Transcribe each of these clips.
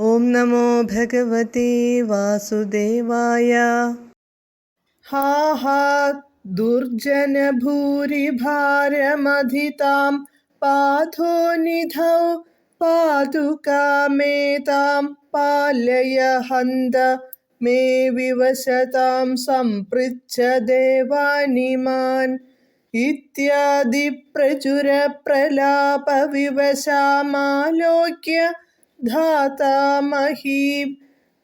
ഓം നമോ ഭഗവതേ വാസുദേവായ. ഹാ ഹാ ദുർജനഭൂരിഭാരമധിതാം പാഥോനിധൗ പാദുകാമേതാം പാലയ ഹന്ത മേ വിവശതാം സംപൃച്ഛ ദേവാനിമാൻ ഇത്യാദി പ്രചുര പ്രലാപ വിവശാമാലോക്യ ധാതാ മഹീം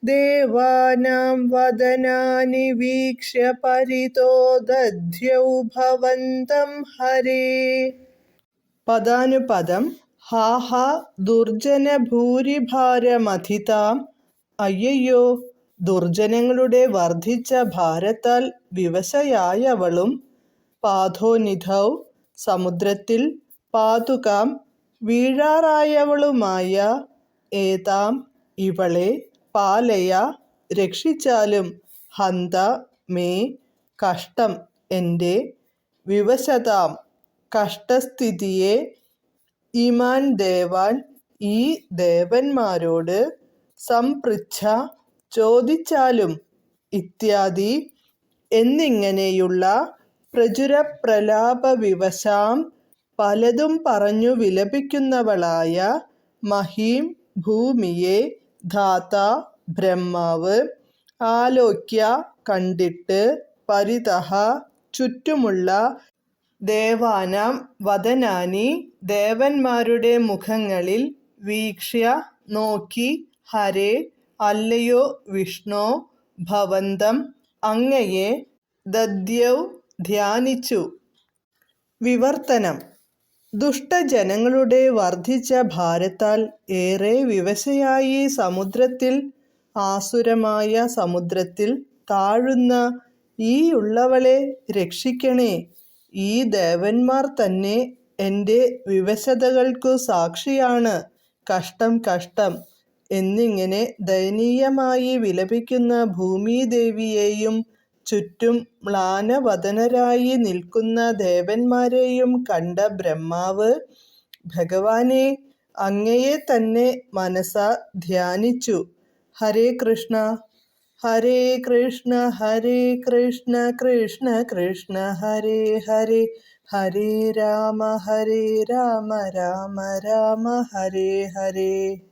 ദേവാനാം വദനാനി വീക്ഷ്യ പരിതോ ദധ്യൗ ഭവന്തം ഹരേ. പദാനുപദം. ഹാ ഹാ ദുർജനഭൂരിഭാരമധിതാം. അയ്യയ്യോ, ദുർജനങ്ങളുടെ വർദ്ധിച്ച ഭാരത്താൽ വിവശയായവളും. പാഥോനിധൗ സമുദ്രത്തിൽ. പാതുകാം വീഴാറായവളുമായ. ഏതാം ഇവളെ. പാലയ രക്ഷിച്ചാലും. ഹന്ത മേ കഷ്ടം എൻ്റെ. വിവശതാം കഷ്ടസ്ഥിതിയെ. ഇമാൻ ദേവാൻ ഈ ദേവന്മാരോട്. സംപൃച്ഛ ചോദിച്ചാലും. ഇത്യാദി എന്നിങ്ങനെയുള്ള പ്രചുരപ്രലാപ വിവശാം പലതും പറഞ്ഞു വിലപിക്കുന്നവളായ. മഹീം ഭൂമിയെ. ധാതാ ബ്രഹ്മാവ്. ആലോക്യ കണ്ടിട്ട്. പരിതഃ ചുറ്റുമുള്ള. ദേവാനാം വദനാനി ദേവന്മാരുടെ മുഖങ്ങളിൽ. വീക്ഷ്യ നോക്കി. ഹരേ അല്ലയോ വിഷ്ണോ. ഭവന്തം അങ്ങയെ. ദധ്യൗ ധ്യാനിച്ചു. വിവർത്തനം. ദുഷ്ടജനങ്ങളുടെ വർദ്ധിച്ച ഭാരത്താൽ ഏറെ വിവശയായി സമുദ്രത്തിൽ, ആസുരമായ സമുദ്രത്തിൽ താഴുന്ന ഈ ഉള്ളവളെ രക്ഷിക്കണേ. ഈ ദേവന്മാർ തന്നെ എൻ്റെ വിവശതകൾക്കു സാക്ഷിയാണ്. കഷ്ടം കഷ്ടം എന്നിങ്ങനെ ദയനീയമായി വിലപിക്കുന്ന ഭൂമിദേവിയെയും ചുറ്റും മ്ലാനവദനരായി നിൽക്കുന്ന ദേവന്മാരെയും കണ്ട ബ്രഹ്മാവ് ഭഗവാനെ അങ്ങയെ തന്നെ മനസാ ധ്യാനിച്ചു. ഹരേ കൃഷ്ണ ഹരേ കൃഷ്ണ ഹരേ കൃഷ്ണ കൃഷ്ണ കൃഷ്ണ ഹരേ ഹരേ. ഹരേ രാമ രാമ രാമ ഹരേ ഹരേ.